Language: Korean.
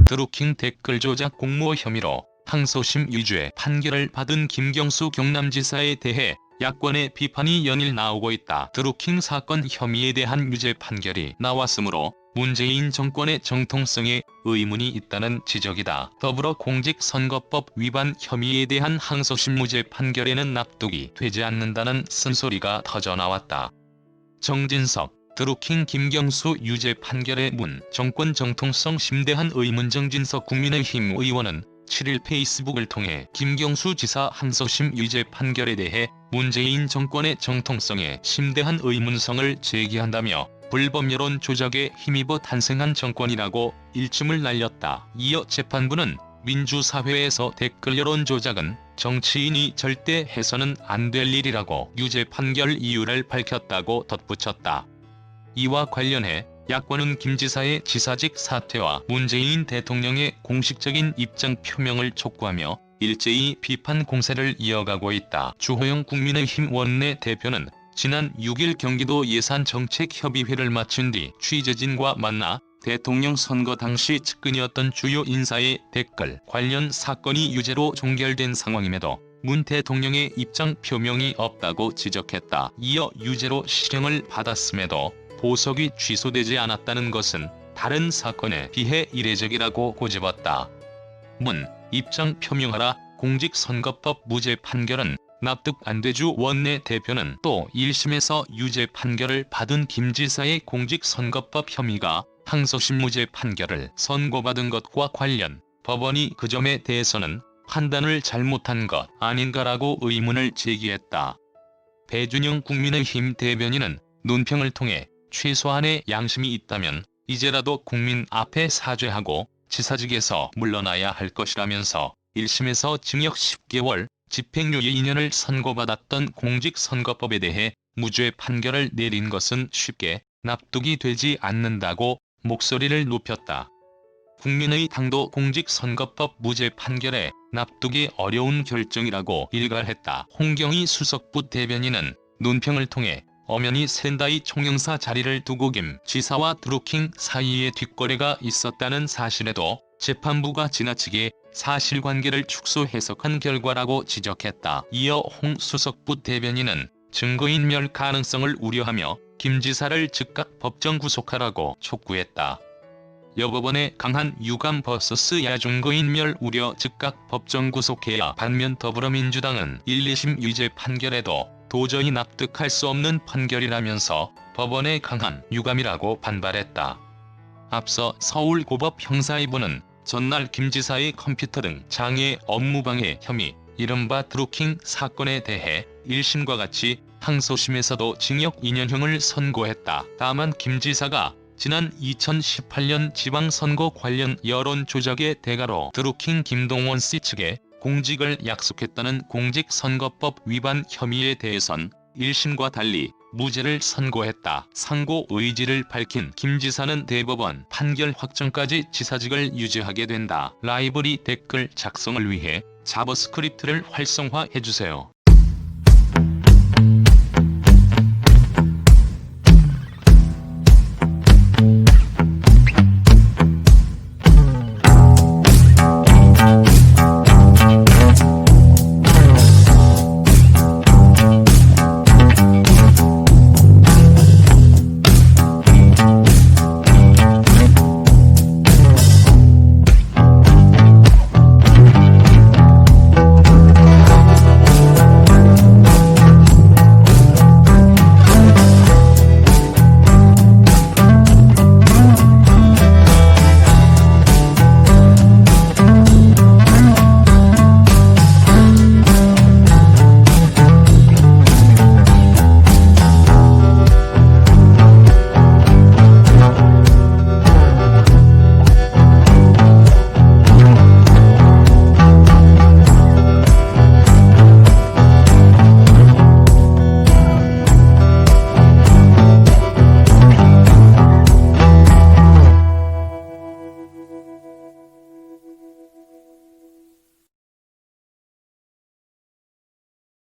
드루킹 댓글 조작 공모 혐의로 항소심 유죄 판결을 받은 김경수 경남지사에 대해 야권의 비판이 연일 나오고 있다. 드루킹 사건 혐의에 대한 유죄 판결이 나왔으므로 문재인 정권의 정통성에 의문이 있다는 지적이다. 더불어 공직선거법 위반 혐의에 대한 항소심 무죄 판결에는 납득이 되지 않는다는 쓴소리가 터져나왔다. 정진석, 드루킹 김경수 유죄 판결의 문 정권 정통성 심대한 의문. 정진석 국민의힘 의원은 7일 페이스북을 통해 김경수 지사 항소심 유죄 판결에 대해 문재인 정권의 정통성에 심대한 의문성을 제기한다며 불법 여론 조작에 힘입어 탄생한 정권이라고 일침을 날렸다. 이어 재판부는 민주사회에서 댓글 여론 조작은 정치인이 절대 해서는 안 될 일이라고 유죄 판결 이유를 밝혔다고 덧붙였다. 이와 관련해 야권은 김 지사의 지사직 사퇴와 문재인 대통령의 공식적인 입장 표명을 촉구하며 일제히 비판 공세를 이어가고 있다. 주호영 국민의힘 원내대표는 지난 6일 경기도 예산정책협의회를 마친 뒤 취재진과 만나 대통령 선거 당시 측근이었던 주요 인사의 댓글 관련 사건이 유죄로 종결된 상황임에도 문 대통령의 입장 표명이 없다고 지적했다. 이어 유죄로 실형을 받았음에도 보석이 취소되지 않았다는 것은 다른 사건에 비해 이례적이라고 꼬집었다. 문, 입장 표명하라. 공직선거법 무죄 판결은 납득 안 되주. 원내대표는 또 1심에서 유죄 판결을 받은 김 지사의 공직선거법 혐의가 항소심 무죄 판결을 선고받은 것과 관련 법원이 그 점에 대해서는 판단을 잘못한 것 아닌가라고 의문을 제기했다. 배준영 국민의힘 대변인은 논평을 통해 최소한의 양심이 있다면 이제라도 국민 앞에 사죄하고 지사직에서 물러나야 할 것이라면서 1심에서 징역 10개월, 집행유예 2년을 선고받았던 공직선거법에 대해 무죄 판결을 내린 것은 쉽게 납득이 되지 않는다고 목소리를 높였다. 국민의당도 공직선거법 무죄 판결에 납득이 어려운 결정이라고 일갈했다. 홍경희 수석부 대변인은 논평을 통해 엄연히 샌다이 총영사 자리를 두고 김 지사와 드루킹 사이에 뒷거래가 있었다는 사실에도 재판부가 지나치게 사실관계를 축소 해석한 결과라고 지적했다. 이어 홍 수석부 대변인은 증거인멸 가능성을 우려하며 김 지사를 즉각 법정 구속하라고 촉구했다. 여법원의 강한 유감 vs 야증거인멸 우려 즉각 법정 구속해야. 반면 더불어민주당은 1, 2심 유죄 판결에도 도저히 납득할 수 없는 판결이라면서 법원의 강한 유감이라고 반발했다. 앞서 서울고법 형사2부는 전날 김 지사의 컴퓨터 등 장애 업무방해 혐의, 이른바 드루킹 사건에 대해 1심과 같이 항소심에서도 징역 2년형을 선고했다. 다만 김 지사가 지난 2018년 지방선거 관련 여론 조작의 대가로 드루킹 김동원 씨 측에 공직을 약속했다는 공직선거법 위반 혐의에 대해선 1심과 달리 무죄를 선고했다. 상고 의지를 밝힌 김 지사는 대법원 판결 확정까지 지사직을 유지하게 된다. 라이브러리 댓글 작성을 위해 자바스크립트를 활성화해주세요.